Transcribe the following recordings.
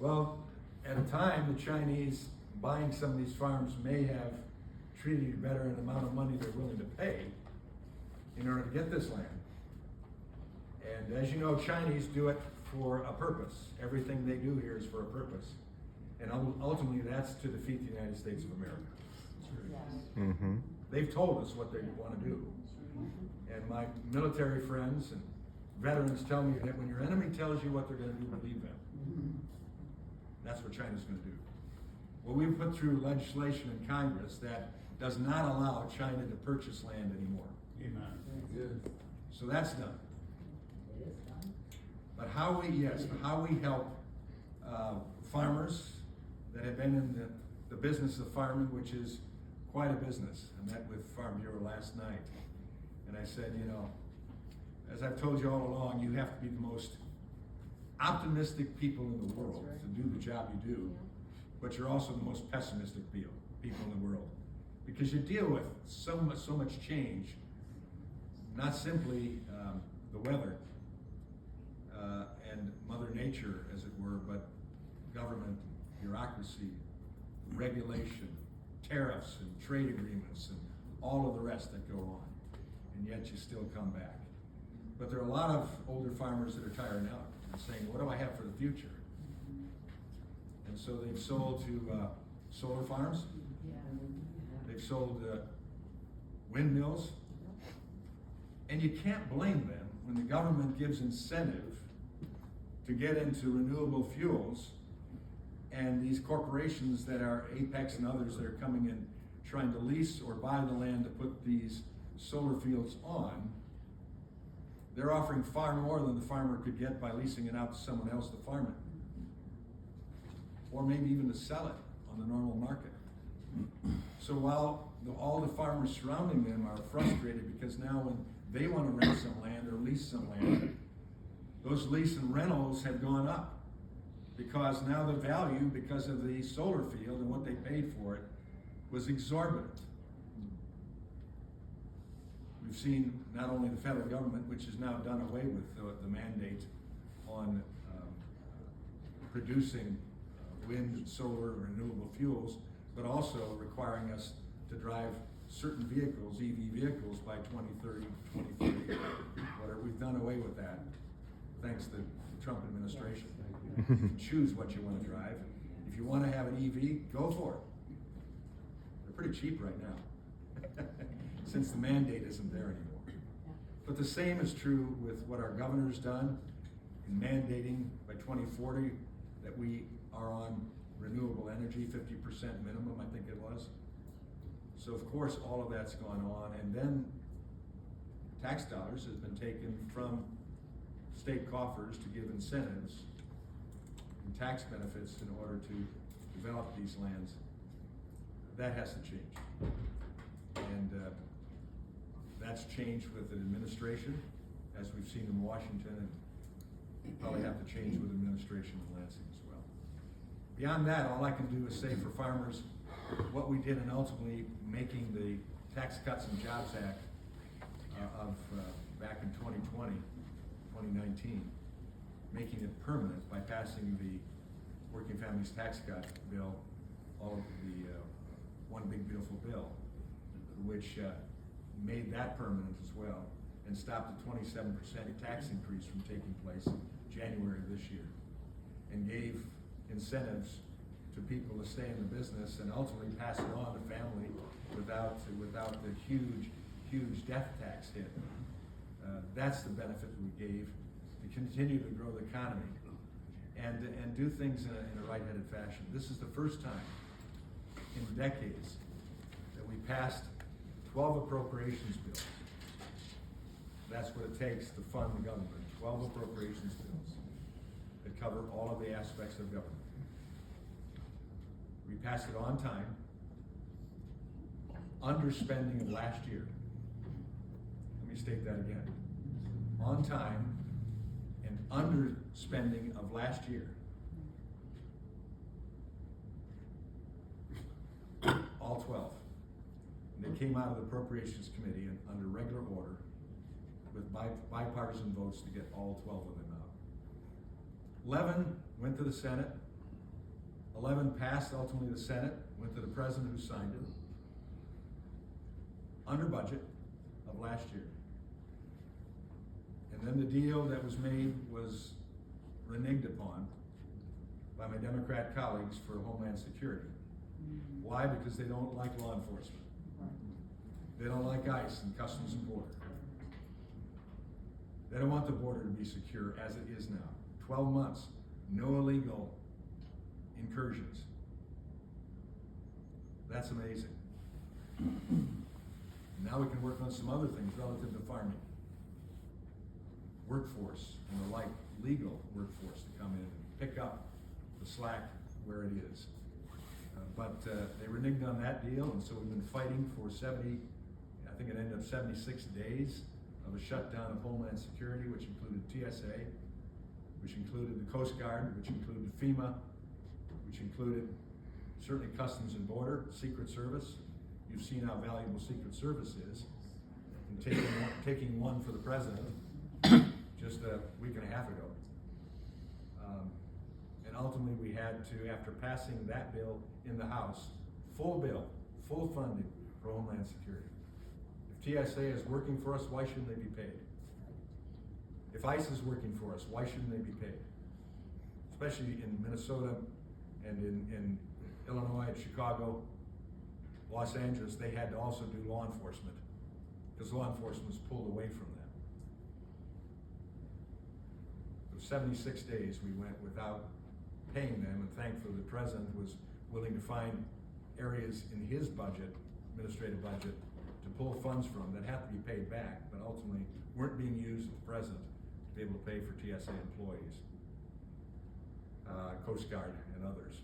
Well, at a time, the Chinese buying some of these farms may have treated you better in the amount of money they're willing to pay in order to get this land. And as you know, Chinese do it for a purpose. Everything they do here is for a purpose. And ultimately, that's to defeat the United States of America. Mm-hmm. They've told us what they want to do. And my military friends and veterans tell me that when your enemy tells you what they're going to do, believe them. That's what China's going to do. Well, we've put through legislation in Congress that does not allow China to purchase land anymore. Amen. So that's done. But how we help farmers that have been in the business of farming, which is quite a business. I met with Farm Bureau last night, and I said, you know, as I've told you all along, you have to be the most optimistic people in the world to do the job you do, but you're also the most pessimistic people in the world, because you deal with so much change, not simply the weather and Mother Nature, as it were, but government, bureaucracy, regulation, tariffs and trade agreements and all of the rest that go on, and yet you still come back. But there are a lot of older farmers that are tired out and saying, what do I have for the future? And so they've sold to solar farms, they've sold windmills, and you can't blame them when the government gives incentive to get into renewable fuels, and these corporations that are Apex and others that are coming in trying to lease or buy the land to put these solar fields on, they're offering far more than the farmer could get by leasing it out to someone else to farm it, or maybe even to sell it on the normal market. So while all the farmers surrounding them are frustrated because now when they want to rent some land or lease some land, those lease and rentals have gone up, because now the value, because of the solar field and what they paid for it, was exorbitant. We've seen not only the federal government, which has now done away with the mandate on producing wind, solar, renewable fuels, but also requiring us to drive certain vehicles, EV vehicles, by 2030, 2040, whatever. We've done away with that, thanks to the Trump administration. You can choose what you want to drive. If you want to have an EV, go for it. They're pretty cheap right now, since the mandate isn't there anymore. But the same is true with what our governor's done in mandating by 2040 that we are on renewable energy, 50% minimum, I think it was. So of course, all of that's gone on, and then tax dollars has been taken from state coffers to give incentives and tax benefits in order to develop these lands. That has to change. And that's changed with an administration, as we've seen in Washington, and you probably have to change with administration in Lansing as well. Beyond that, all I can do is say for farmers what we did in ultimately making the Tax Cuts and Jobs Act back in 2020, 2019, making it permanent by passing the Working Families Tax Cut bill, all of the One Big Beautiful Bill, which made that permanent as well, and stopped the 27% tax increase from taking place in January of this year, and gave incentives to people to stay in the business and ultimately pass it on to family without the huge death tax hit. That's the benefit we gave to continue to grow the economy and do things in a right-headed fashion. This is the first time in decades that we passed 12 appropriations bills. That's what it takes to fund the government. 12 appropriations bills that cover all of the aspects of government. We passed it on time, underspending of last year. Let me state that again. On time and underspending of last year. All 12. And they came out of the Appropriations Committee and under regular order with bipartisan votes to get all 12 of them out. 11 went to the Senate, 11 passed ultimately the Senate, went to the president who signed it, under budget of last year. And then the deal that was made was reneged upon by my Democrat colleagues for Homeland Security. Why? Because they don't like law enforcement. They don't like ICE and Customs and Border. They don't want the border to be secure as it is now. 12 months, no illegal incursions. That's amazing. Now we can work on some other things relative to farming. Workforce and the like, legal workforce to come in and pick up the slack where it is. But they reneged on that deal, and so we've been fighting for 70, I think it ended up 76 days of a shutdown of Homeland Security, which included TSA, which included the Coast Guard, which included FEMA, which included certainly Customs and Border, Secret Service. You've seen how valuable Secret Service is. And taking one for the president just a week and a half ago. And ultimately we had to, after passing that bill in the House, full bill, full funding for Homeland Security. If TSA is working for us, why shouldn't they be paid? If ICE is working for us, why shouldn't they be paid? Especially in Minnesota and in Illinois, Chicago, Los Angeles, they had to also do law enforcement because law enforcement was pulled away from them. For 76 days we went without paying them, and thankfully the president was willing to find areas in his budget, administrative budget, to pull funds from that have to be paid back, but ultimately weren't being used at the present to be able to pay for TSA employees, Coast Guard and others.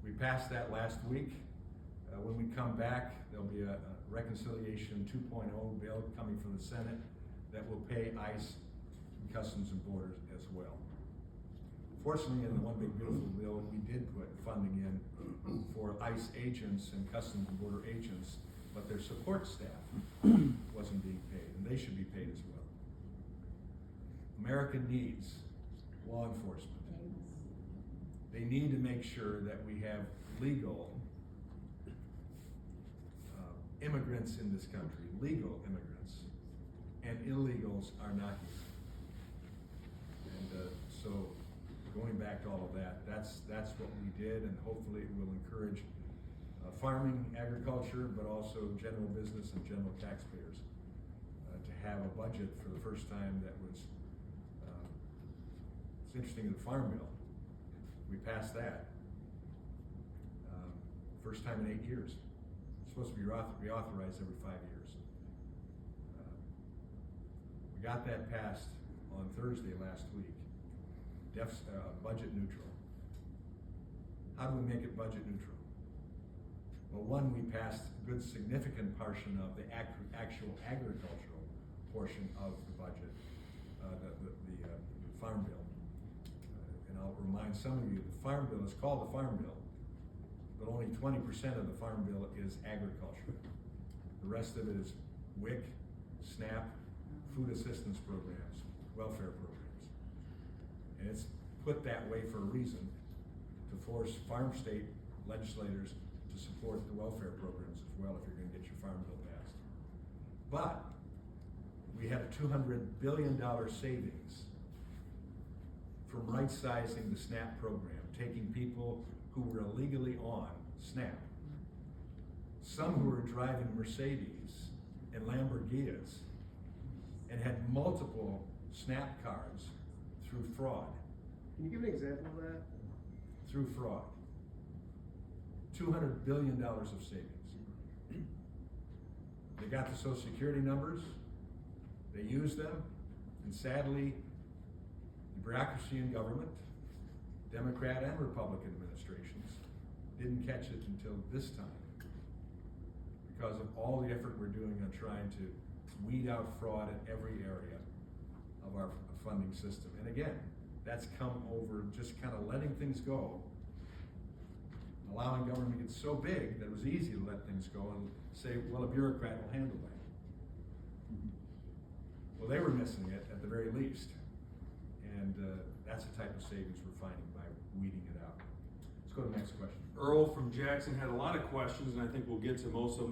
We passed that last week. When we come back, there'll be a reconciliation 2.0 bill coming from the Senate that will pay ICE and Customs and Borders as well. Fortunately, in the One Big Beautiful Bill, we did put funding in for ICE agents and Customs and Border agents, but their support staff wasn't being paid, and they should be paid as well. America needs law enforcement. They need to make sure that we have legal immigrants in this country, legal immigrants, and illegals are not here. And so going back to all of that, that's what we did, and hopefully it will encourage farming, agriculture, but also general business and general taxpayers to have a budget for the first time that was, it's interesting, in the Farm Bill, we passed that. First time in 8 years. It's supposed to be reauthorized every 5 years. We got that passed on Thursday last week. Budget neutral. How do we make it budget neutral? Well, one, we passed a good significant portion of the actual agricultural portion of the budget, the Farm Bill. And I'll remind some of you, the Farm Bill is called the Farm Bill, but only 20% of the Farm Bill is agriculture. The rest of it is WIC, SNAP, food assistance programs, welfare programs. And it's put that way for a reason, to force farm state legislators to support the welfare programs as well if you're going to get your Farm Bill passed. But we had a $200 billion savings from right-sizing the SNAP program, taking people who were illegally on SNAP, some who were driving Mercedes and Lamborghinis and had multiple SNAP cards through fraud. Can you give an example of that? Through fraud. $200 billion of savings. They got the Social Security numbers, they used them, and sadly, the bureaucracy in government, Democrat and Republican administrations, didn't catch it until this time because of all the effort we're doing on trying to weed out fraud in every area of our funding system. And again, that's come over just kind of letting things go, allowing government to get so big that it was easy to let things go and say, well, a bureaucrat will handle that. Well, they were missing it at the very least. And that's the type of savings we're finding by weeding it out. Let's go to the next question. Earl from Jackson had a lot of questions, and I think we'll get to most of them.